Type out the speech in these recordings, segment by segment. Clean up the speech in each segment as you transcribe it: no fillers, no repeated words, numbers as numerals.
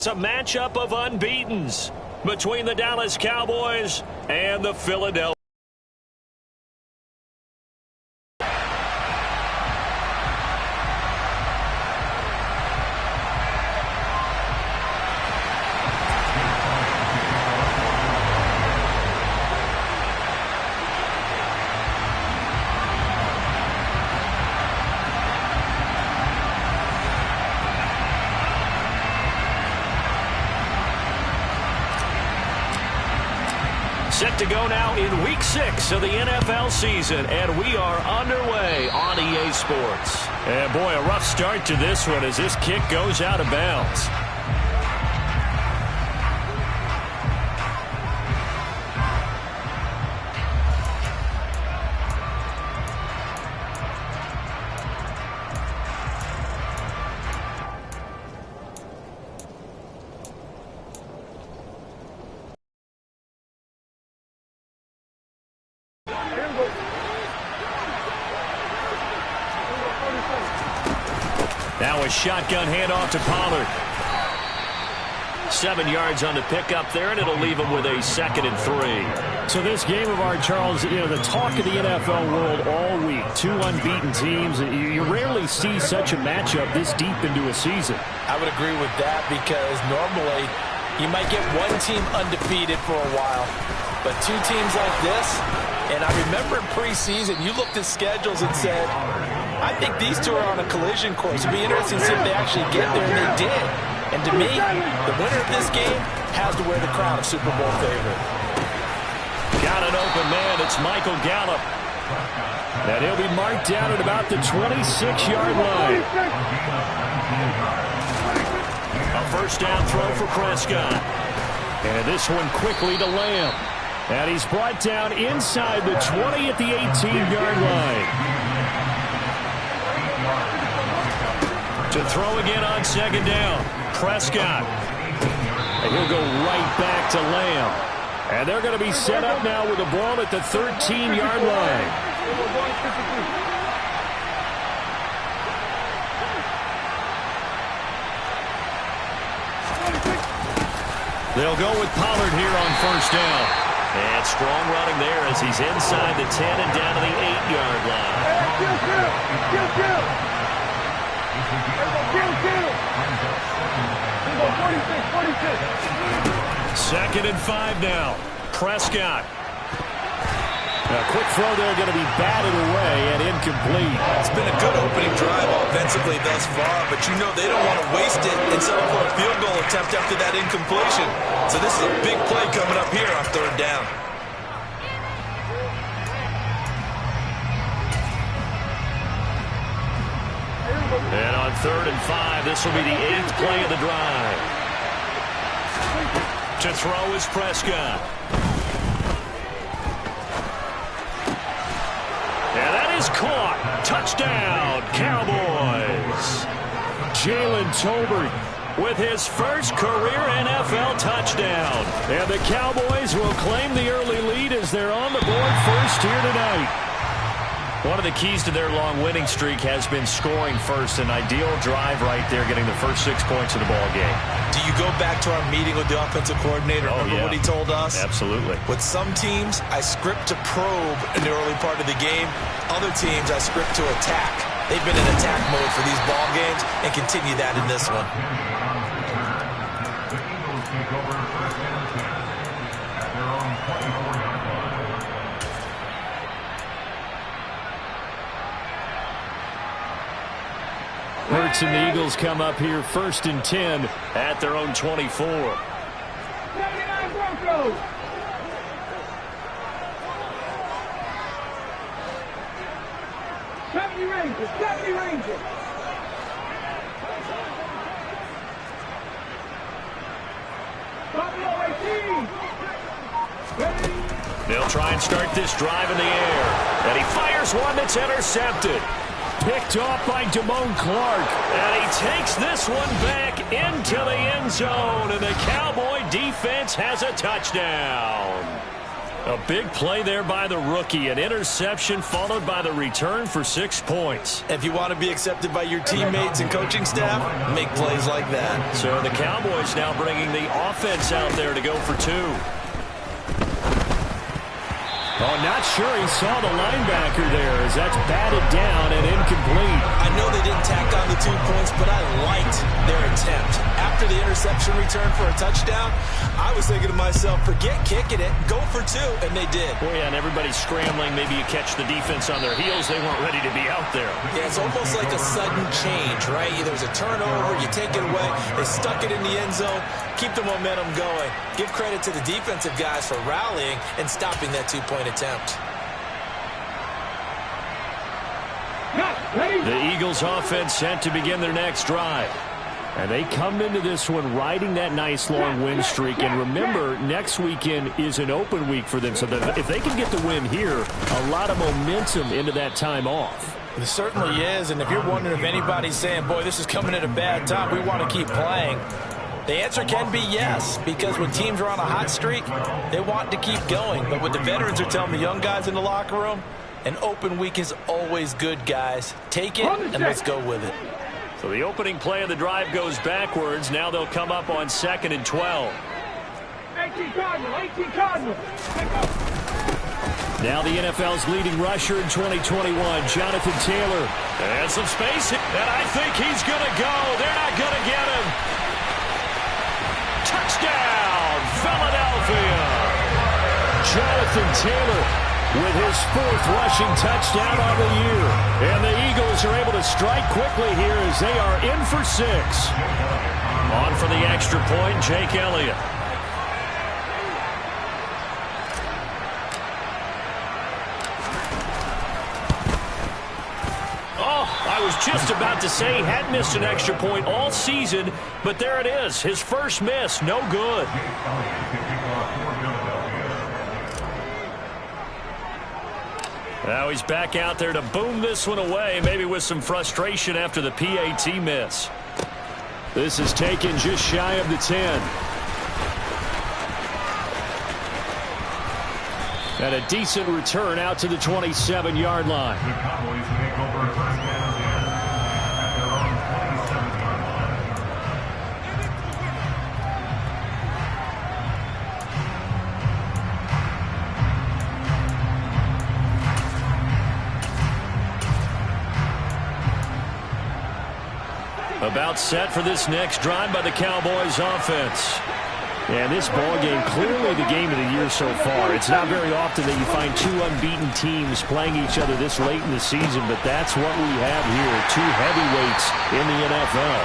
It's a matchup of unbeatens between the Dallas Cowboys and the Philadelphia. Set to go now in Week 6 of the NFL season, and we are underway on EA Sports. And boy, a rough start to this one as this kick goes out of bounds. Now a shotgun handoff to Pollard. 7 yards on the pickup there, and it'll leave him with a 2nd and 3. So this game of ours, Charles, the talk of the NFL world all week. 2 unbeaten teams. You rarely see such a matchup this deep into a season. I would agree with that because normally you might get one team undefeated for a while, but 2 teams like this, and I remember in preseason you looked at schedules and said, I think these 2 are on a collision course. It'd be interesting to see if they actually get there, and they did. And to me, the winner of this game has to wear the crown of Super Bowl favorite. Got an open man. It's Michael Gallup. And he'll be marked down at about the 26-yard line. A first down throw for Prescott. And this one quickly to Lamb. And he's brought down inside the 20 at the 18-yard line. To throw again on 2nd down. Prescott. And he'll go right back to Lamb. And they're going to be set up now with the ball at the 13-yard line. They'll go with Pollard here on first down. And strong running there as he's inside the 10 and down to the 8-yard line. 2nd and 5 now. Prescott. A quick throw there going to be batted away and incomplete. It's been a good opening drive offensively thus far, but you know they don't want to waste it and settle for a field goal attempt after that incompletion. So this is a big play coming up here on 3rd down. And on 3rd and 5, this will be the 8th play of the drive. To throw is Prescott. And that is caught. Touchdown, Cowboys. Jalen Tolbert with his first career NFL touchdown. And the Cowboys will claim the early lead as they're on the board first here tonight. One of the keys to their long winning streak has been scoring first. An ideal drive right there, getting the first 6 points of the ball game. Do you go back to our meeting with the offensive coordinator? Remember what he told us? Absolutely. With some teams, I script to probe in the early part of the game. Other teams, I script to attack. They've been in attack mode for these ball games and continue that in this one. Hurts and the Eagles come up here 1st and 10 at their own 24. 79 Broncos. Rangers, 70 Rangers. They'll try and start this drive in the air. And he fires one that's intercepted. Picked off by Damone Clark. And he takes this one back into the end zone. And the Cowboy defense has a touchdown. A big play there by the rookie. An interception followed by the return for 6 points. If you want to be accepted by your teammates and coaching staff, make plays like that. So the Cowboys now bringing the offense out there to go for 2. Oh, not sure he saw the linebacker there as that's batted down and incomplete. I know they didn't tack on the 2 points, but I liked their attempt. After the interception return for a touchdown, I was thinking to myself, forget kicking it, go for 2, and they did. Well, yeah, and everybody's scrambling. Maybe you catch the defense on their heels. They weren't ready to be out there. Yeah, it's almost like a sudden change, right? There's a turnover, you take it away, they stuck it in the end zone, keep the momentum going. Give credit to the defensive guys for rallying and stopping that 2-point attempt. The Eagles offense set to begin their next drive. And they come into this one riding that nice long win streak. And remember, next weekend is an open week for them. So if they can get the win here, a lot of momentum into that time off. It certainly is. And if you're wondering if anybody's saying, boy, this is coming at a bad time, we want to keep playing, the answer can be yes, because when teams are on a hot streak, they want to keep going. But what the veterans are telling the young guys in the locker room, an open week is always good, guys. Take it and let's go with it. So the opening play of the drive goes backwards. Now they'll come up on 2nd and 12. 18 Cardinal. Now the NFL's leading rusher in 2021, Jonathan Taylor. And some space, and I think he's going to go. They're not going to get him. Touchdown, Philadelphia. Jonathan Taylor with his 4th rushing touchdown on the year. And the Eagles are able to strike quickly here as they are in for 6. On for the extra point, Jake Elliott. I was just about to say he hadn't missed an extra point all season, but there it is. His first miss, no good. Now he's back out there to boom this one away, maybe with some frustration after the PAT miss. This is taken just shy of the 10. And a decent return out to the 27-yard line. The Cowboys take over first down at their own 27-yard line. About set for this next drive by the Cowboys offense. And this ball game, clearly the game of the year so far. It's not very often that you find 2 unbeaten teams playing each other this late in the season, but that's what we have here, 2 heavyweights in the NFL.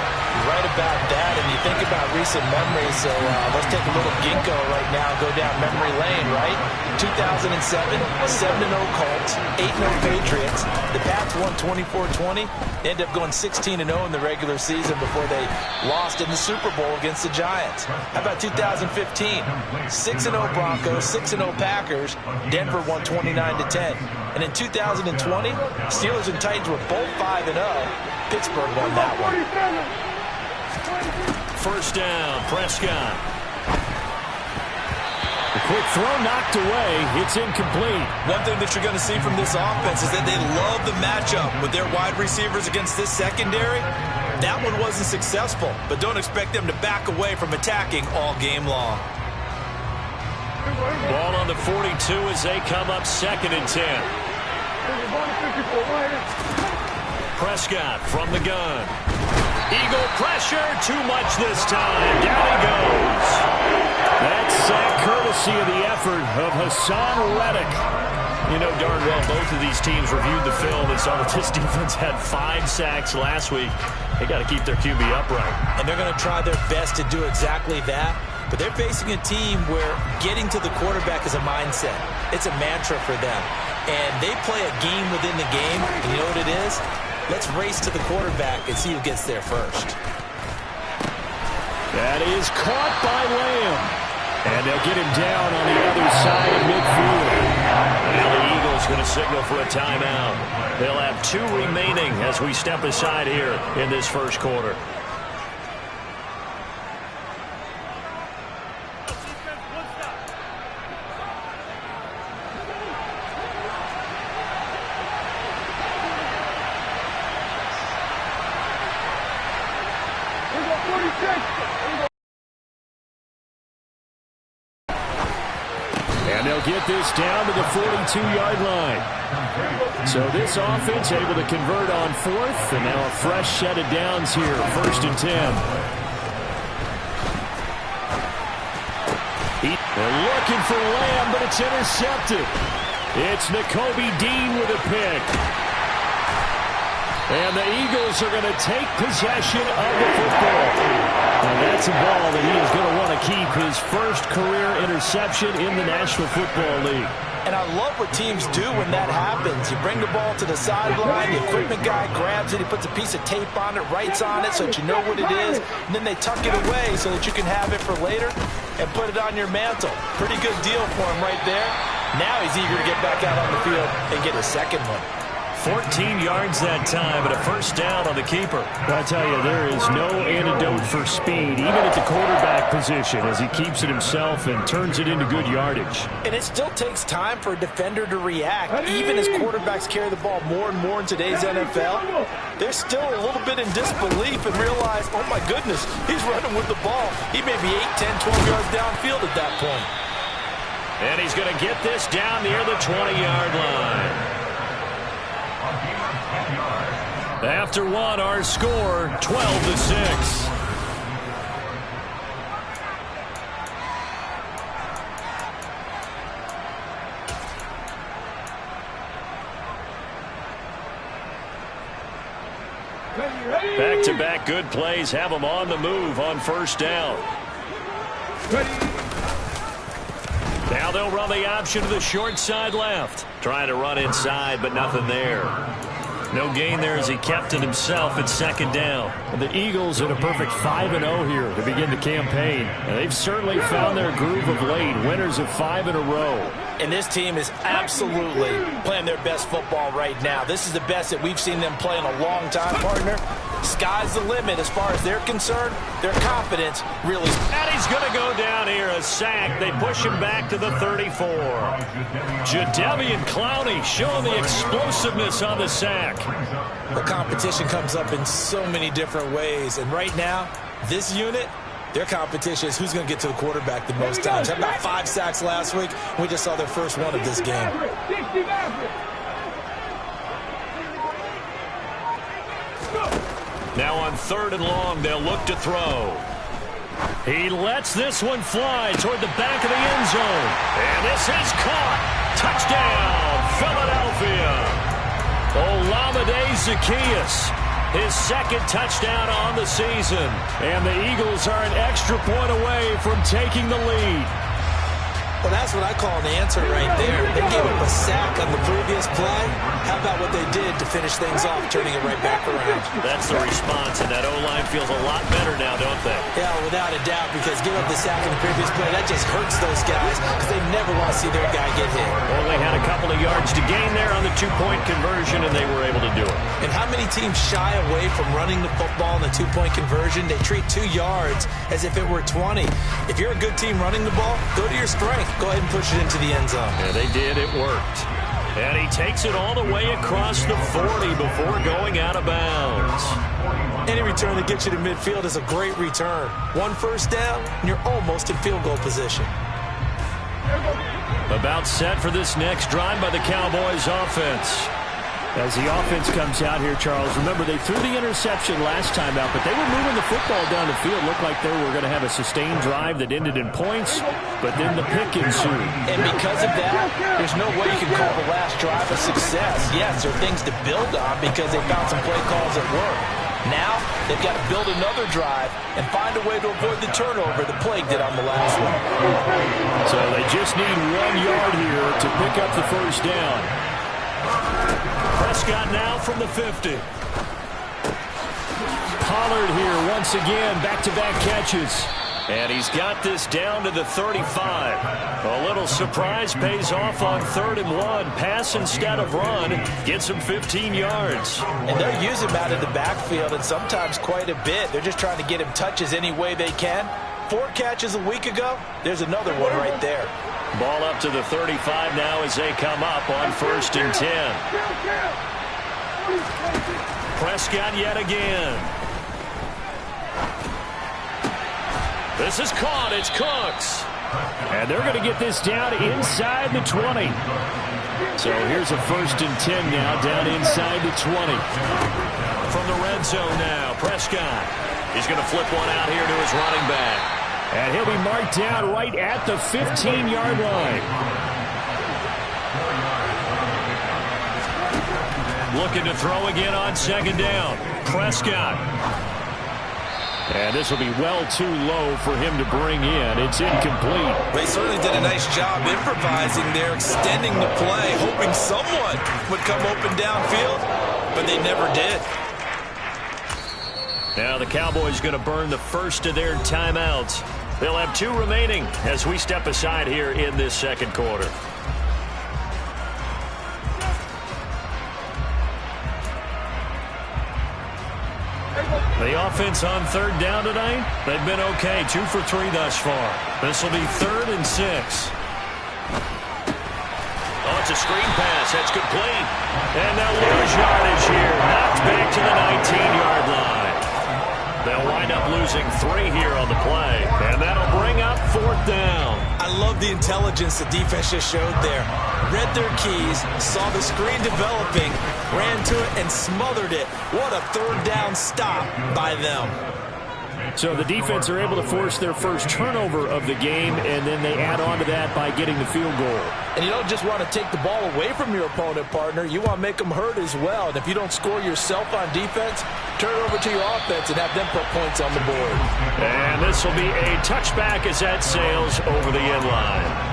Right about that, and you think about recent memories, so let's take a little ginkgo right now and go down memory lane, right? 2007, 7-0 Colts, 8-0 Patriots. The Pats won 24-20. They ended up going 16-0 in the regular season before they lost in the Super Bowl against the Giants. How about 2015? 6-0 Broncos, 6-0 Packers. Denver won 29-10. And in 2020, Steelers and Titans were both 5-0. Pittsburgh won that one. First down, Prescott. The quick throw knocked away. It's incomplete. One thing that you're going to see from this offense is that they love the matchup with their wide receivers against this secondary. That one wasn't successful, but don't expect them to back away from attacking all game long. Ball on the 42 as they come up 2nd and 10. Prescott from the gun. Eagle pressure, too much this time. Down he goes. That's sack courtesy of the effort of Hassan Reddick. You know darn well both of these teams reviewed the film and saw that this defense had 5 sacks last week. They got to keep their QB upright. And they're going to try their best to do exactly that. But they're facing a team where getting to the quarterback is a mindset. It's a mantra for them. And they play a game within the game. And you know what it is? Let's race to the quarterback and see who gets there first. That is caught by Lamb. And they'll get him down on the other side of midfield. Now the Eagles going to signal for a timeout. They'll have 2 remaining as we step aside here in this first quarter. they'll get this down to the 42-yard line. So this offense able to convert on fourth, and now a fresh set of downs here, 1st and 10. They're looking for Lamb, but it's intercepted. It's Nakobe Dean with a pick. And the Eagles are going to take possession of the football. And that's a ball that he is going to want to keep, his first career interception in the National Football League. And I love what teams do when that happens. You bring the ball to the sideline, the equipment guy grabs it, he puts a piece of tape on it, writes on it so that you know what it is, and then they tuck it away so that you can have it for later and put it on your mantle. Pretty good deal for him right there. Now he's eager to get back out on the field and get his second one. 14 yards that time and a first down on the keeper. I tell you, there is no antidote for speed, even at the quarterback position, as he keeps it himself and turns it into good yardage. And it still takes time for a defender to react. Even as quarterbacks carry the ball more and more in today's NFL, they're still a little bit in disbelief and realize, oh my goodness, he's running with the ball. He may be 8, 10, 12 yards downfield at that point. And he's going to get this down near the 20-yard line. After one, our score, 12-6. Back-to-back good plays have them on the move on first down. Now they'll run the option to the short side left. Trying to run inside, but nothing there. No gain there as he kept it himself at second down. And the Eagles in a perfect 5-0 here to begin the campaign. And they've certainly found their groove of late. Winners of 5 in a row. And this team is absolutely playing their best football right now. This is the best that we've seen them play in a long time, partner. Sky's the limit as far as they're concerned. Their confidence really. And he's going to go down here, a sack. They push him back to the 34. Jadeveon Clowney showing the explosiveness on the sack. The competition comes up in so many different ways. And right now, this unit, their competition is who's going to get to the quarterback the most times. Had about 5 sacks last week. We just saw their first one of this game. Now on 3rd and long, they'll look to throw. He lets this one fly toward the back of the end zone. And this is caught. Touchdown, Philadelphia. Olamide Zaccheaus, his second touchdown on the season. And the Eagles are an extra point away from taking the lead. Well, that's what I call an answer right there. They gave up a sack on the previous play. How about what they did to finish things off, turning it right back around? That's the response, and that O-line feels a lot better now, don't they? Yeah, without a doubt, because giving up the sack in the previous play, that just hurts those guys because they never want to see their guy get hit. Only had a couple of yards to gain there on the 2-point conversion, and they were able to do it. And how many teams shy away from running the football in the 2-point conversion? They treat 2 yards as if it were 20. If you're a good team running the ball, go to your strength. Go ahead and push it into the end zone. Yeah, they did. It worked. And he takes it all the way across the 40 before going out of bounds. Any return that gets you to midfield is a great return. 1 first down, and you're almost in field goal position. About set for this next drive by the Cowboys offense. As the offense comes out here, Charles, remember they threw the interception last time out, but they were moving the football down the field. Looked like they were going to have a sustained drive that ended in points, but then the pick ensued. And because of that, there's no way you can call the last drive a success. Yes, there are things to build on because they found some play calls that work. Now, they've got to build another drive and find a way to avoid the turnover that plagued it on the last one. So they just need 1 yard here to pick up the first down. Prescott now from the 50. Pollard here once again, back-to-back catches. And he's got this down to the 35. A little surprise pays off on 3rd and 1. Pass instead of run. Gets him 15 yards. And they'll use him out of the backfield, and sometimes quite a bit. They're just trying to get him touches any way they can. 4 catches a week ago. There's another one right there. Ball up to the 35 now as they come up on 1st and 10. Prescott yet again. This is caught. It's Cooks. And they're going to get this down inside the 20. So here's a 1st and 10 now, down inside the 20. From the red zone now, Prescott. He's going to flip one out here to his running back. And he'll be marked down right at the 15-yard line. Looking to throw again on 2nd down. Prescott. And this will be well too low for him to bring in. It's incomplete. They certainly did a nice job improvising there, extending the play, hoping someone would come open downfield, but they never did. Now the Cowboys going to burn the first of their timeouts. They'll have 2 remaining as we step aside here in this 2nd quarter. The offense on 3rd down tonight, they've been okay. 2 for 3 thus far. This will be 3rd and 6. Oh, it's a screen pass. That's complete. And they'll lose yardage here. Knocked back to the 19-yard line. They'll wind up losing 3 here on the play. And that'll bring up 4th down. I love the intelligence the defense just showed there. Read their keys, saw the screen developing, ran to it, and smothered it. What a 3rd down stop by them. So the defense are able to force their first turnover of the game, and then they add on to that by getting the field goal. And you don't just want to take the ball away from your opponent, partner. You want to make them hurt as well. And if you don't score yourself on defense, turn it over to your offense and have them put points on the board. And this will be a touchback as that sails over the end line.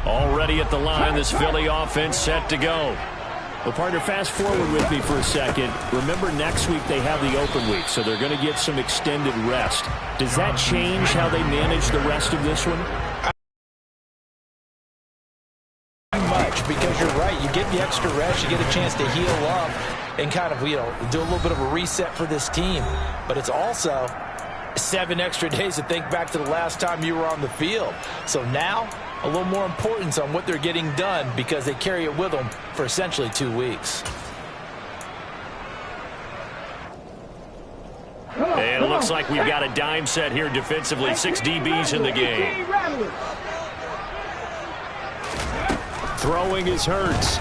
Already at the line, this Philly offense set to go. Well, partner, fast forward with me for a second. Remember, next week they have the open week, so they're going to get some extended rest. Does that change how they manage the rest of this one? Much, because you're right. You get the extra rest, you get a chance to heal up and kind of, do a little bit of a reset for this team. But it's also 7 extra days to think back to the last time you were on the field. So now, a little more importance on what they're getting done because they carry it with them for essentially 2 weeks. And it looks like we've got a dime set here defensively. 6 DBs in the game. Throwing is Hurts.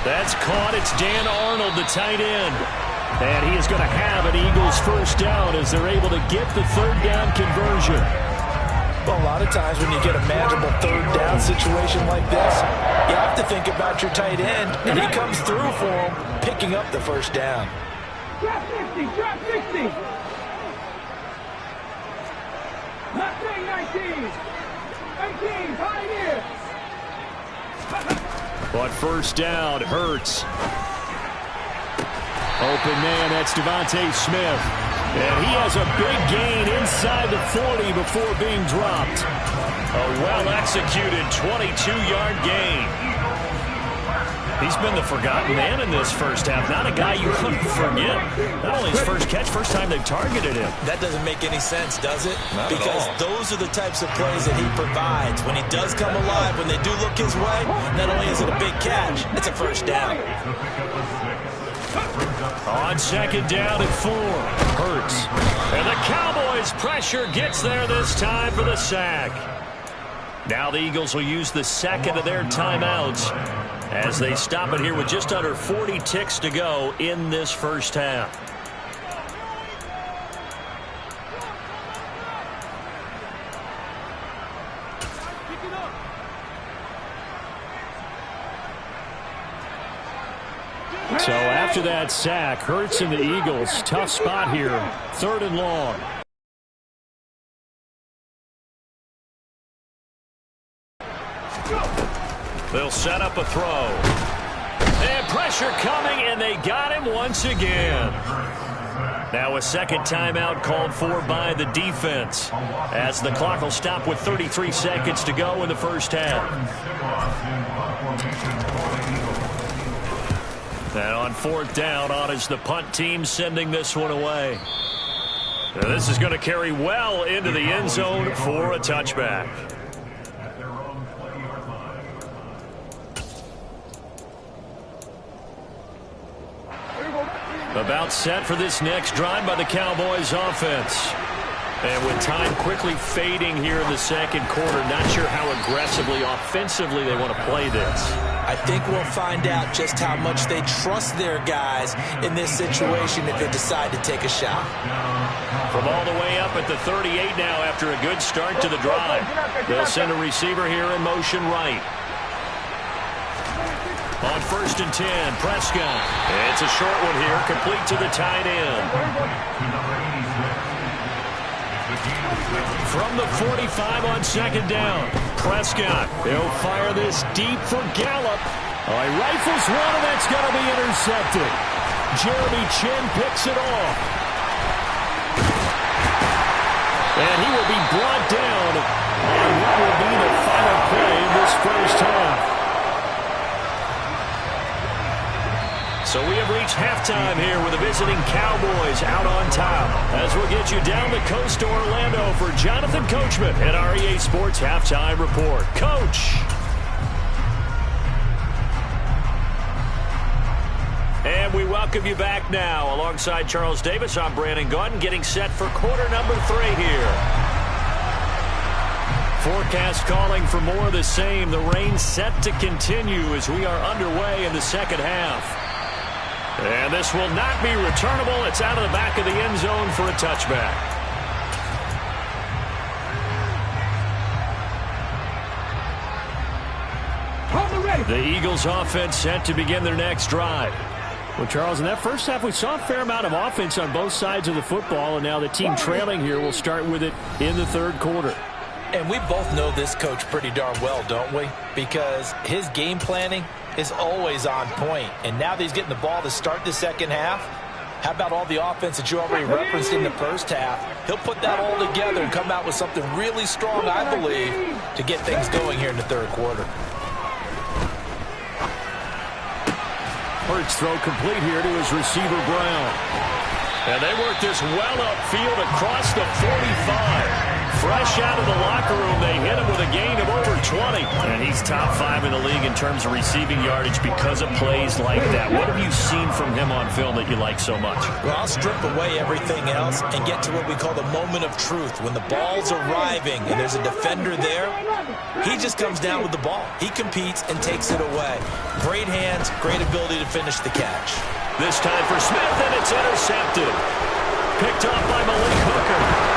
That's caught. It's Dan Arnold, the tight end. And he is going to have an Eagles first down as they're able to get the 3rd down conversion. Well, a lot of times when you get a manageable 3rd down situation like this, you have to think about your tight end, and he comes through for him, picking up the first down. Drop 60, drop 60. Not saying 19. 18, Pioneer. But first down, Hurts. Open man, that's Devontae Smith. And he has a big gain inside the 40 before being dropped. A well-executed 22-yard gain. He's been the forgotten man in this first half. Not a guy you couldn't forget. Not only his first catch, first time they've targeted him. That doesn't make any sense, does it? Not because at all. Those are the types of plays that he provides. When he does come alive, when they do look his way, not only is it a big catch, it's a first down. On 2nd down at 4. Hurts. And the Cowboys' pressure gets there this time for the sack. Now the Eagles will use the 2nd of their timeouts as they stop it here with just under 40 ticks to go in this first half. So after that sack, Hurts and the Eagles, tough spot here, 3rd and long. They'll set up a throw. And pressure coming, and they got him once again. Now a 2nd timeout called for by the defense as the clock will stop with 33 seconds to go in the first half. And on 4th down, on is the punt team sending this one away. Now this is going to carry well into the end zone for a touchback. About set for this next drive by the Cowboys offense. And with time quickly fading here in the second quarter, not sure how aggressively, offensively they want to play this. I think we'll find out just how much they trust their guys in this situation if they decide to take a shot. From all the way up at the 38 now after a good start to the drive. They'll send a receiver here in motion right. On 1st and 10, Prescott. It's a short one here, complete to the tight end. From the 45 on 2nd down, Prescott. He'll fire this deep for Gallup. Oh, he rifles one, and that's going to be intercepted. Jeremy Chinn picks it off. And he will be brought down on what will be the final play of this first half. So we have reached halftime here with the visiting Cowboys out on top. As we'll get you down the coast to Orlando for Jonathan Coachman at our EA Sports Halftime Report. Coach. And we welcome you back now. Alongside Charles Davis, I'm Brandon Gaudin, getting set for quarter number 3 here. Forecast calling for more of the same. The rain set to continue as we are underway in the second half. And this will not be returnable. It's out of the back of the end zone for a touchback. The Eagles offense set to begin their next drive. Well, Charles, in that first half, we saw a fair amount of offense on both sides of the football, and now the team trailing here will start with it in the third quarter. And we both know this coach pretty darn well, don't we? Because his game planning is always on point. And now that he's getting the ball to start the second half, how about all the offense that you already referenced in the first half? He'll put that all together and come out with something really strong, I believe, to get things going here in the third quarter. Hurts throw complete here to his receiver, Brown. And they work this well upfield across the 45. Fresh out of the locker room, they hit him with a gain of over 20. And he's top 5 in the league in terms of receiving yardage because of plays like that. What have you seen from him on film that you like so much? Well, I'll strip away everything else and get to what we call the moment of truth. When the ball's arriving and there's a defender there, he just comes down with the ball. He competes and takes it away. Great hands, great ability to finish the catch. This time for Smith, and it's intercepted. Picked off by Malik Hooker.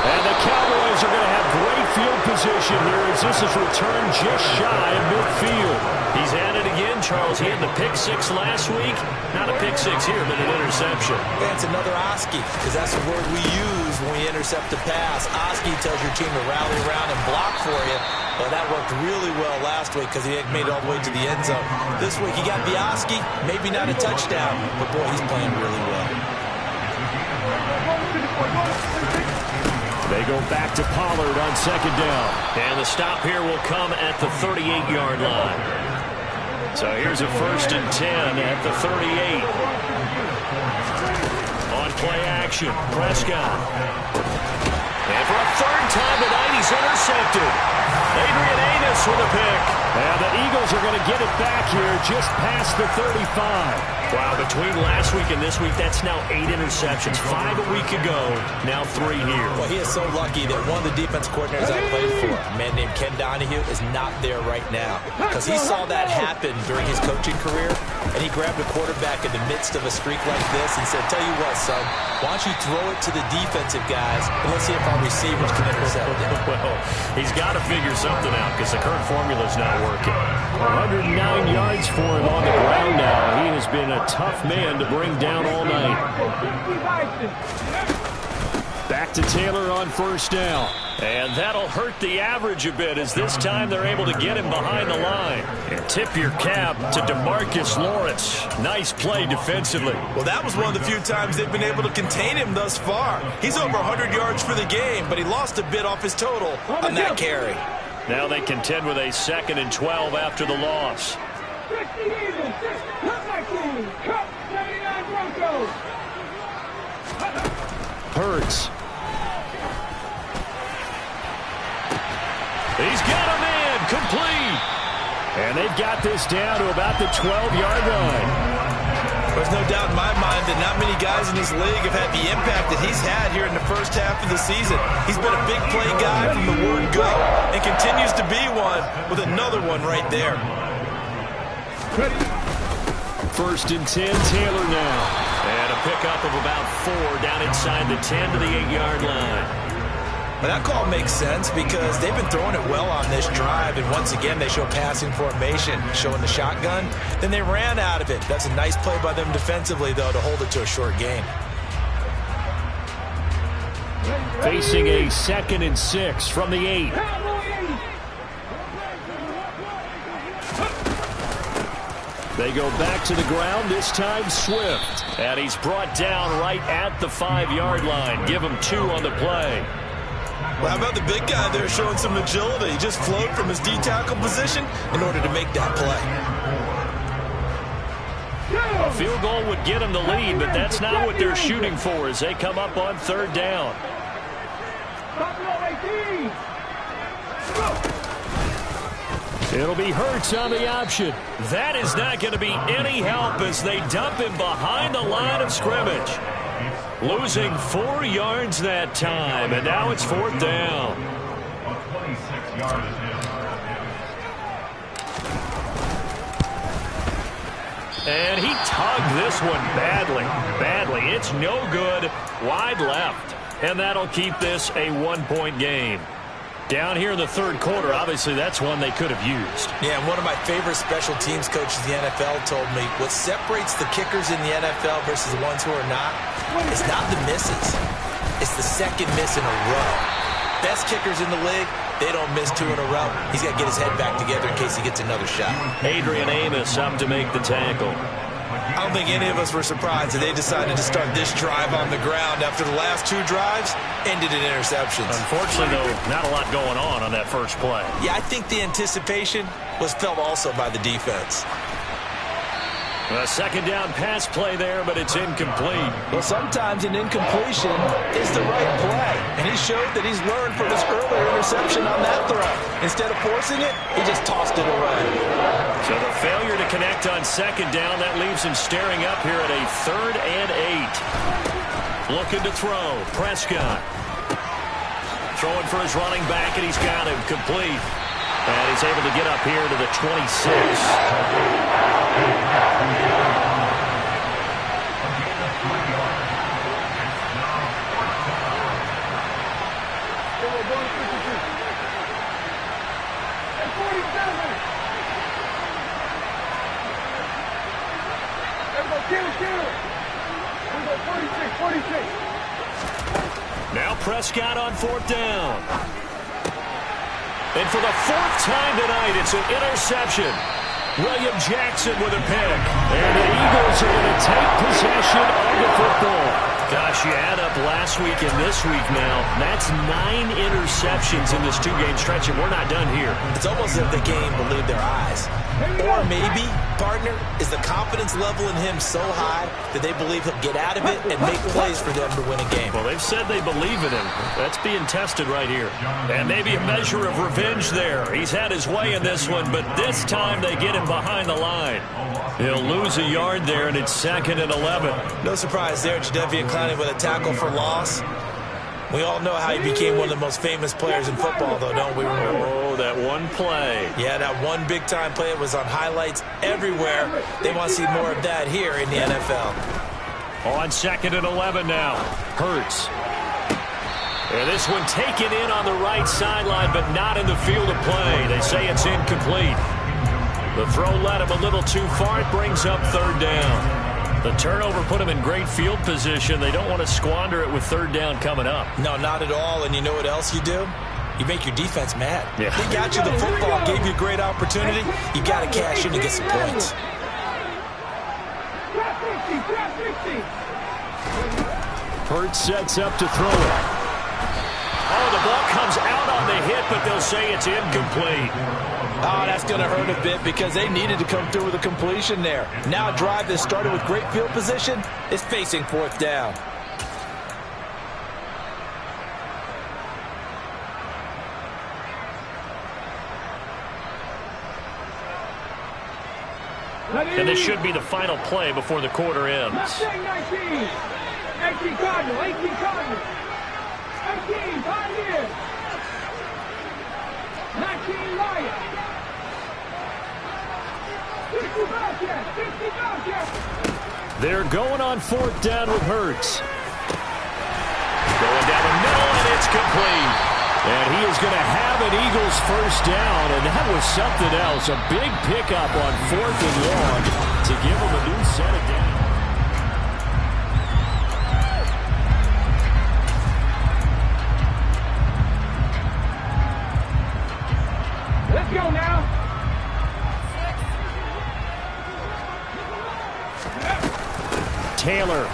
And the Cowboys are going to have great field position here as this is returned just shy of midfield. He's at it again, Charles. He had the pick 6 last week. Not a pick 6 here, but an interception. That's another Oski, because that's the word we use when we intercept a pass. Oski tells your team to rally around and block for you. Well, that worked really well last week because he made it all the way to the end zone. This week he got the Oski, maybe not a touchdown, but boy, he's playing really well. They go back to Pollard on 2nd down. And the stop here will come at the 38-yard line. So here's a 1st and 10 at the 38. On play action, Prescott. And for a 3rd time tonight, he's intercepted. Adrian Amos with a pick. And the Eagles are going to get it back here just past the 35. Wow, between last week and this week, that's now 8 interceptions. 5 a week ago, now 3 here. Well, he is so lucky that one of the defense coordinators I played for, a man named Ken Donahue, is not there right now. Because he saw that happen during his coaching career, and he grabbed a quarterback in the midst of a streak like this and said, tell you what, son, why don't you throw it to the defensive guys, and let's see if our receivers can intercept it. Well, he's got to figure something out because the current formula's not working. 109 yards for him on the ground now. He has been a tough man to bring down all night. Back to Taylor on 1st down. And that'll hurt the average a bit as this time they're able to get him behind the line. And tip your cap to DeMarcus Lawrence. Nice play defensively. Well, that was one of the few times they've been able to contain him thus far. He's over 100 yards for the game, but he lost a bit off his total on that carry. Now they contend with a 2nd and 12 after the loss. Hurts. He's got a man complete. And they've got this down to about the 12-yard line. There's no doubt in my mind that not many guys in this league have had the impact that he's had here in the first half of the season. He's been a big play guy from the word go and continues to be one with another one right there. First and 10, Taylor now. And a pickup of about 4 down inside the 10 to the 8-yard line. Well, that call makes sense because they've been throwing it well on this drive, and once again they show passing formation, showing the shotgun. Then they ran out of it. That's a nice play by them defensively, though, to hold it to a short gain. Facing a 2nd and 6 from the 8. They go back to the ground, this time Swift. And he's brought down right at the 5-yard line. Give him 2 on the play. Well, how about the big guy there showing some agility? He just flowed from his D-tackle position in order to make that play. A field goal would get them the lead, but that's not what they're shooting for as they come up on 3rd down. It'll be Hurts on the option. That is not going to be any help as they dump him behind the line of scrimmage. Losing 4 yards that time, and now it's 4th down. And he tugged this one badly. It's no good. Wide left. And that'll keep this a 1-point game. Down here in the 3rd quarter, obviously that's one they could have used. Yeah, and one of my favorite special teams coaches in the NFL told me what separates the kickers in the NFL versus the ones who are not is not the misses. It's the second miss in a row. Best kickers in the league, they don't miss 2 in a row. He's got to get his head back together in case he gets another shot. Adrian Amos up to make the tackle. I don't think any of us were surprised that they decided to start this drive on the ground after the last 2 drives ended in interceptions. Unfortunately, though, not a lot going on that first play. Yeah, I think the anticipation was felt also by the defense. A 2nd down pass play there, but it's incomplete. Well, sometimes an incompletion is the right play, and he showed that he's learned from his earlier interception on that throw. Instead of forcing it, he just tossed it away. So the failure to connect on 2nd down, that leaves him staring up here at a 3rd and 8. Looking to throw. Prescott. Throwing for his running back, and he's got him complete. And he's able to get up here to the 26. Now Prescott on 4th down. And for the 4th time tonight, it's an interception. William Jackson with a pick. And the Eagles are going to take possession of the football. Gosh, you add up last week and this week now. That's 9 interceptions in this 2-game stretch, and we're not done here. It's almost as if the game believed their eyes. Or maybe, partner, is the confidence level in him so high that they believe he'll get out of it and make plays for them to win a game. Well, they've said they believe in him. That's being tested right here. And maybe a measure of revenge there. He's had his way in this one, but this time they get him behind the line. He'll lose a yard there, and it's 2nd and 11. No surprise there, Jadeveon Clowney with a tackle for loss. We all know how he became one of the most famous players in football, though, don't we? Oh, that one play. Yeah, that one big-time play was on highlights everywhere. They want to see more of that here in the NFL. On 2nd and 11 now. Hurts. And this one taken in on the right sideline, but not in the field of play. They say it's incomplete. The throw led him a little too far. It brings up 3rd down. The turnover put them in great field position. They don't want to squander it with 3rd down coming up. No, not at all. And you know what else you do? You make your defense mad. Yeah. They got you the football, gave you a great opportunity. You got to cash in to get some points. Hurts sets up to throw it. Oh, the ball comes out on the hit, but they'll say it's incomplete. Oh, that's going to hurt a bit because they needed to come through with a completion there. Now a drive that started with great field position is facing 4th down. And this should be the final play before the quarter ends. Mustang 19. 18 Cardinal. 18 Cardinal. 18 Pioneer. 19 Lion. 60 Bobcat. 60 Bobcat. They're going on fourth down with Hurts. Going down the middle, and it's complete. And he is going to have an Eagles first down, and that was something else. A big pickup on fourth and long to give him a new set of downs. Let's go now. Taylor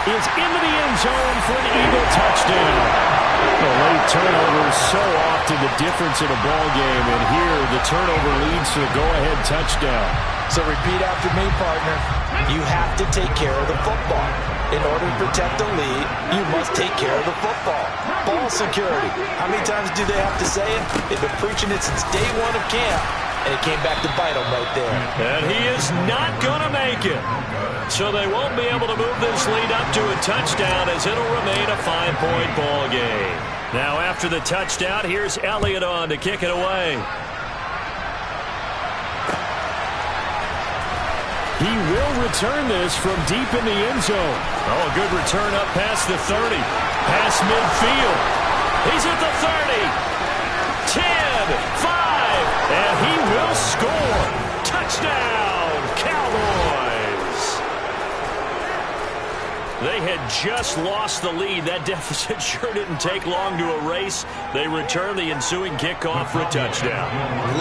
is into the end zone for an Eagle touchdown. The late turnover is so often the difference in a ball game, and here the turnover leads to a go-ahead touchdown. So repeat after me, partner. You have to take care of the football. In order to protect the lead, you must take care of the football. Ball security. How many times do they have to say it? They've been preaching it since day one of camp, and it came back to bite them right there. And he is not going to make it. So they won't be able to move this lead up to a touchdown, as it'll remain a 5-point ball game. Now after the touchdown, here's Elliott on to kick it away. He will return this from deep in the end zone. Oh, a good return up past the 30. Past midfield. He's at the 30. 10, 5, and he will score. Touchdown, Cowboys. They had just lost the lead. That deficit sure didn't take long to erase. They return the ensuing kickoff for a touchdown.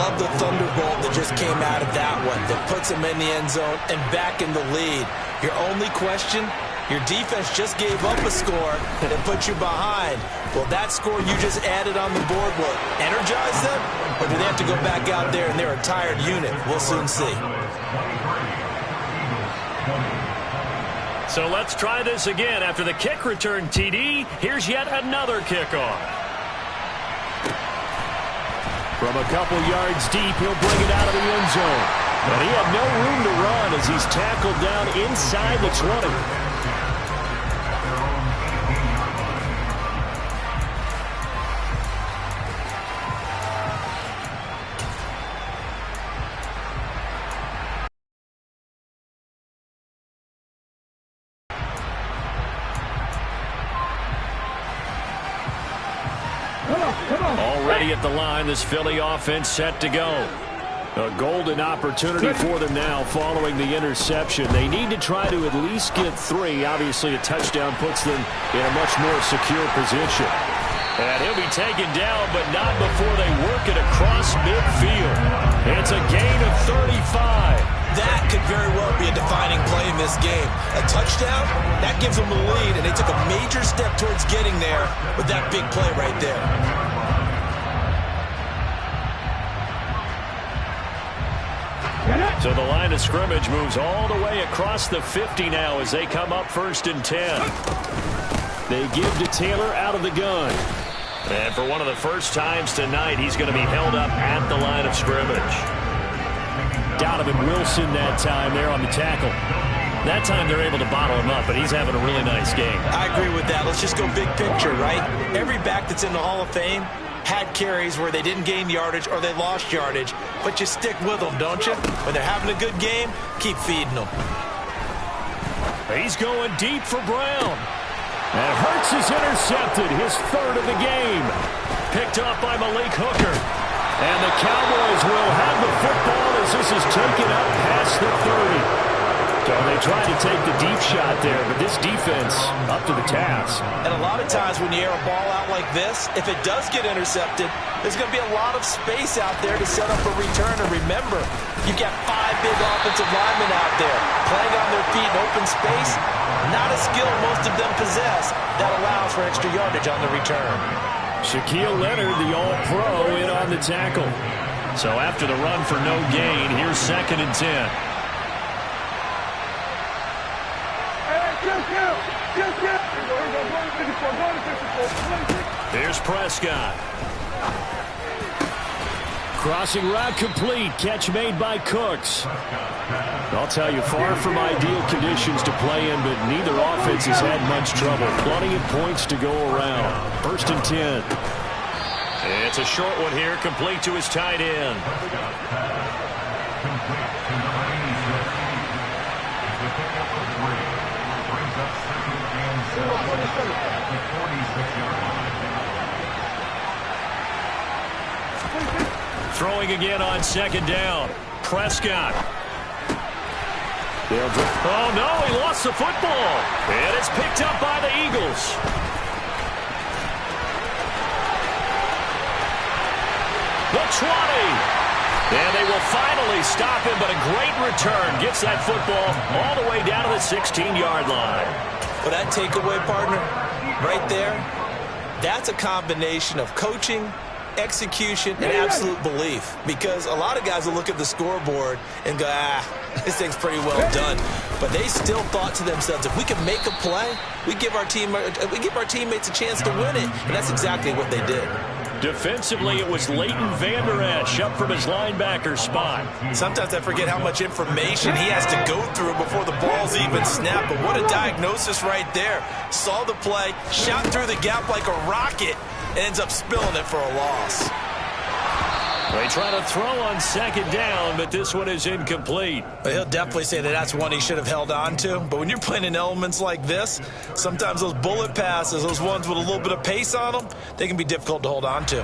Love the thunderbolt that just came out of that one. That puts them in the end zone and back in the lead. Your only question, your defense just gave up a score and put you behind. Well, that score you just added on the board will energize them? Or do they have to go back out there and they're a tired unit? We'll soon see. So let's try this again. After the kick return, TD, here's yet another kickoff. From a couple yards deep, he'll bring it out of the end zone. But he had no room to run as he's tackled down inside the 20. Already at the line, this Philly offense set to go. A golden opportunity for them now following the interception. They need to try to at least get 3. Obviously, a touchdown puts them in a much more secure position. And he'll be taken down, but not before they work it across midfield. It's a gain of 35. That could very well be a defining play in this game. A touchdown, that gives them the lead, and they took a major step towards getting there with that big play right there. So the line of scrimmage moves all the way across the 50 now as they come up 1st and 10. They give to Taylor out of the gun. And for one of the first times tonight, he's going to be held up at the line of scrimmage. Donovan Wilson that time there on the tackle. That time they're able to bottle him up, but he's having a really nice game. I agree with that. Let's just go big picture, right? Every back that's in the Hall of Fame had carries where they didn't gain yardage or they lost yardage, but you stick with them, don't you? When they're having a good game, keep feeding them. He's going deep for Brown. And Hurts is intercepted, his 3rd of the game. Picked up by Malik Hooker. And the Cowboys will have the football as this is taken up past the 30. So they tried to take the deep shot there, but this defense up to the task. And a lot of times when you air a ball out like this, if it does get intercepted, there's going to be a lot of space out there to set up a return. And remember, you've got 5 big offensive linemen out there playing on their feet in open space. Not a skill most of them possess that allows for extra yardage on the return. Shaquille Leonard, the all-pro, in on the tackle. So after the run for no gain, here's 2nd and 10. Here's Prescott. Crossing route complete. Catch made by Cooks. I'll tell you, far from ideal conditions to play in, but neither offense has had much trouble. Plenty of points to go around. 1st and 10. It's a short one here, complete to his tight end. Throwing again on 2nd down. Prescott. Oh, no, he lost the football. And it's picked up by the Eagles. The 20. And they will finally stop him, but a great return. Gets that football all the way down to the 16-yard line. Well, that takeaway, partner, right there, that's a combination of coaching, execution, and absolute belief. Because a lot of guys will look at the scoreboard and go, this thing's pretty well done. But they still thought to themselves, if we can make a play, we give our teammates a chance to win it. And that's exactly what they did. Defensively, it was Leighton Vander Esch up from his linebacker spot. Sometimes I forget how much information he has to go through before the ball's even snapped. But what a diagnosis right there. Saw the play, shot through the gap like a rocket, and ends up spilling it for a loss. They try to throw on 2nd down, but this one is incomplete. But he'll definitely say that that's one he should have held on to. But when you're playing in elements like this, sometimes those bullet passes, those ones with a little bit of pace on them, they can be difficult to hold on to.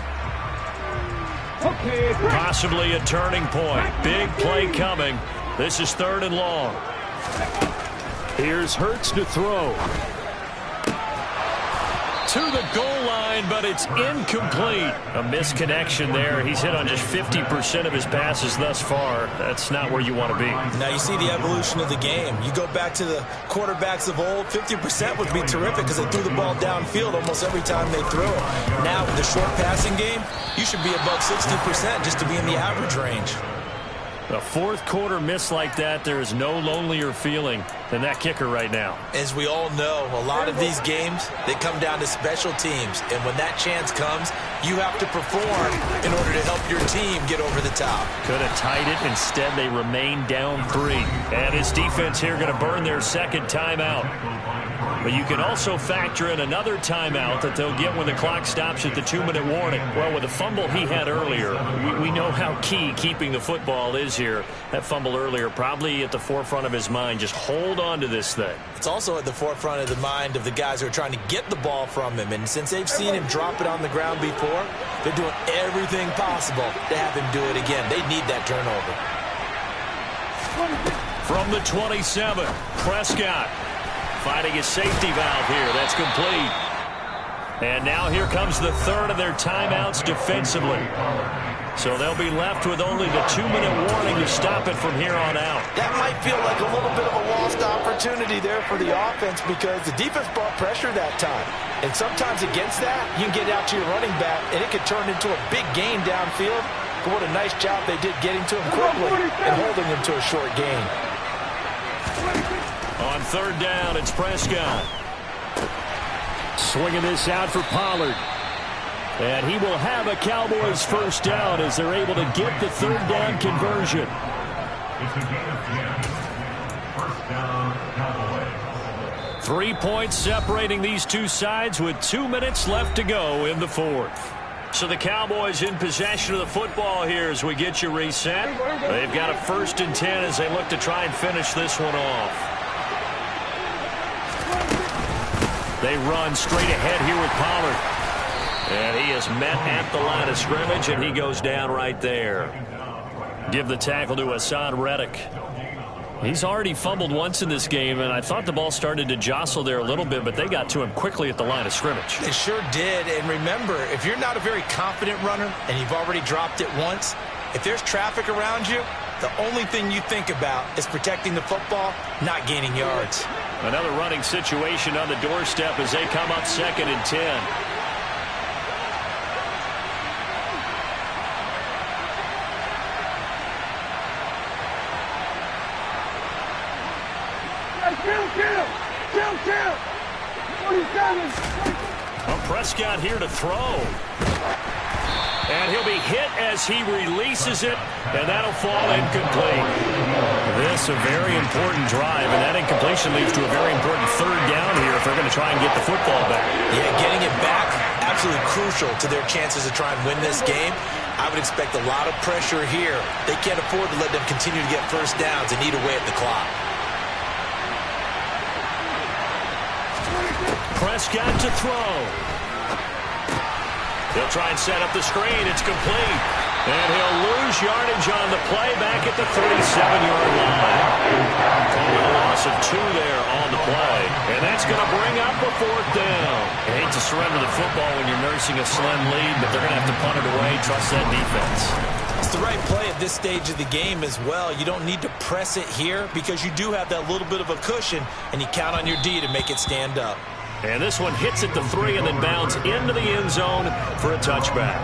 Possibly a turning point. Big play coming. This is 3rd and long. Here's Hurts to throw. To the goal line, but it's incomplete. A misconnection there. He's hit on just 50% of his passes thus far. That's not where you want to be. Now you see the evolution of the game. You go back to the quarterbacks of old, 50% would be terrific because they threw the ball downfield almost every time they threw it. Now with the short passing game, you should be above 60% just to be in the average range. A 4th quarter miss like that, there is no lonelier feeling than that kicker right now. As we all know, a lot of these games, they come down to special teams. And when that chance comes, you have to perform in order to help your team get over the top. Could have tied it. Instead, they remain down 3. And his defense here going to burn their 2nd timeout. But you can also factor in another timeout that they'll get when the clock stops at the 2-minute warning. Well, with the fumble he had earlier, we know how key keeping the football is here. That fumble earlier probably at the forefront of his mind. Just hold on to this thing. It's also at the forefront of the mind of the guys who are trying to get the ball from him. And since they've seen him drop it on the ground before, they're doing everything possible to have him do it again. They need that turnover. From the 27, Prescott. Finding his safety valve here. That's complete. And now here comes the 3rd of their timeouts defensively. So they'll be left with only the 2-minute warning to stop it from here on out. That might feel like a little bit of a lost opportunity there for the offense because the defense brought pressure that time. And sometimes against that, you can get out to your running back, and it could turn into a big gain downfield. But what a nice job they did getting to him quickly and holding him to a short gain. On 3rd down, it's Prescott. Swinging this out for Pollard. And he will have a Cowboys 1st down as they're able to get the 3rd down conversion. It's a gain of 10. 1st down, Cowboys. 3 points separating these two sides with 2 minutes left to go in the 4th. So the Cowboys in possession of the football here as we get you reset. They've got a 1st and 10 as they look to try and finish this one off. They run straight ahead here with Pollard. And he is met at the line of scrimmage, and he goes down right there. Give the tackle to Hassan Reddick. He's already fumbled once in this game, and I thought the ball started to jostle there a little bit, but they got to him quickly at the line of scrimmage. They sure did. And remember, if you're not a very confident runner and you've already dropped it once, if there's traffic around you, the only thing you think about is protecting the football, not gaining yards. Another running situation on the doorstep as they come up 2nd and 10. Prescott here to throw. And he'll be hit as he releases it, and that'll fall incomplete. This a very important drive, and that incompletion leads to a very important third down here if they're going to try and get the football back. Yeah, getting it back, absolutely crucial to their chances to try and win this game. I would expect a lot of pressure here. They can't afford to let them continue to get first downs and eat away at the clock. Prescott to throw. He'll try and set up the screen. It's complete. And he'll lose yardage on the play back at the 37-yard line. Calling a loss of 2 there on the play. And that's going to bring up a 4th down. You hate to surrender the football when you're nursing a slim lead, but they're going to have to punt it away. Trust that defense. It's the right play at this stage of the game as well. You don't need to press it here because you do have that little bit of a cushion, and you count on your D to make it stand up. And this one hits at the 3 and then bounds into the end zone for a touchback.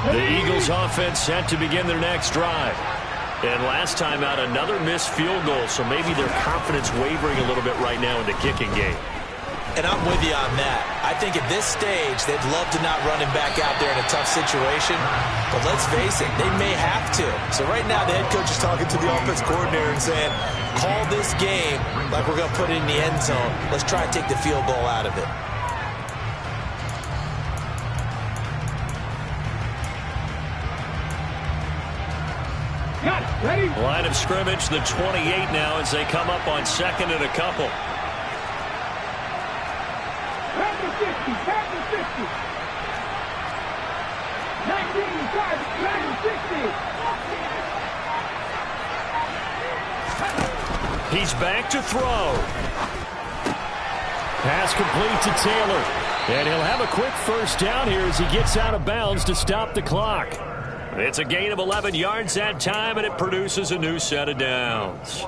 The Eagles offense set to begin their next drive. And last time out, another missed field goal, so maybe their confidence wavering a little bit right now in the kicking game. And I'm with you on that. I think at this stage, they'd love to not run him back out there in a tough situation. But let's face it, they may have to. So right now, the head coach is talking to the offense coordinator and saying, call this game like we're going to put it in the end zone. Let's try and take the field goal out of it. Ready? Line of scrimmage, the 28 now as they come up on 2nd and a couple. Back to 50, back to 50. 19, back to 60. He's back to throw. Pass complete to Taylor. And he'll have a quick first down here as he gets out of bounds to stop the clock. It's a gain of 11 yards that time, and it produces a new set of downs.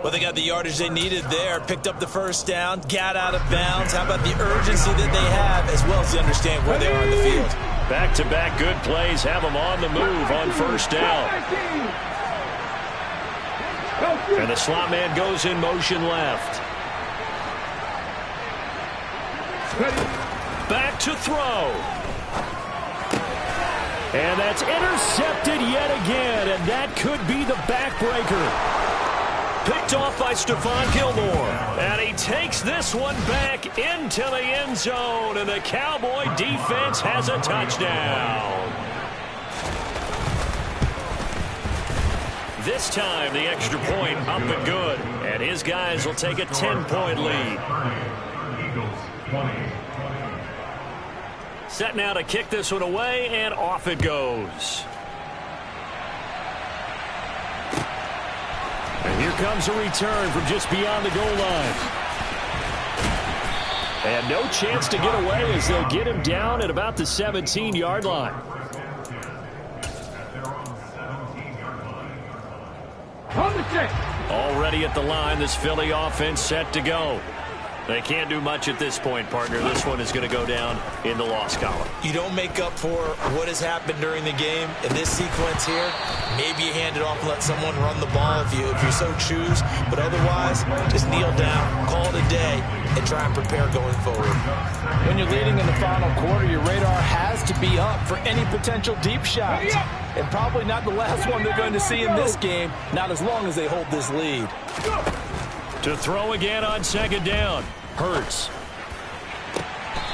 Well, they got the yardage they needed there, picked up the first down, got out of bounds. How about the urgency that they have, as well as they understand where they are on the field? Back-to-back good plays have them on the move on first down. And the slot man goes in motion left. Back to throw. And that's intercepted yet again, and that could be the backbreaker. Picked off by Stephon Gilmore. And he takes this one back into the end zone, and the Cowboy defense has a touchdown. This time, the extra point up and good. And his guys will take a 10-point lead. Eagles 20. Set now to kick this one away, and off it goes. And here comes a return from just beyond the goal line. And no chance to get away as they'll get him down at about the 17-yard line. On the check. Already at the line, this Philly offense set to go. They can't do much at this point, partner. This one is going to go down in the loss column. You don't make up for what has happened during the game in this sequence here. Maybe you hand it off and let someone run the ball if you so choose. But otherwise, just kneel down, call it a day, and try and prepare going forward. When you're leading in the final quarter, your radar has to be up for any potential deep shots. And probably not the last one they're going to see in this game, not as long as they hold this lead. To throw again on 2nd down. Hurts.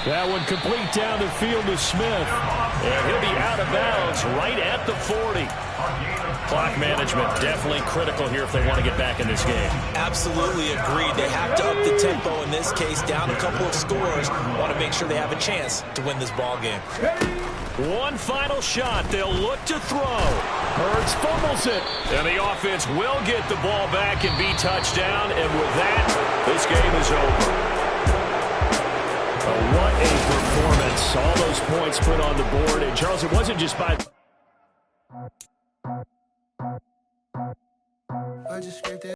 That one complete down the field to Smith. And he'll be out of bounds right at the 40. Clock management definitely critical here if they want to get back in this game. Absolutely agreed. They have to up the tempo in this case, down a couple of scores. Want to make sure they have a chance to win this ball game. One final shot. They'll look to throw. Hurts fumbles it. And the offense will get the ball back and be touchdown. And with that, this game is over. What a performance. All those points put on the board. And, Charles, it wasn't just by...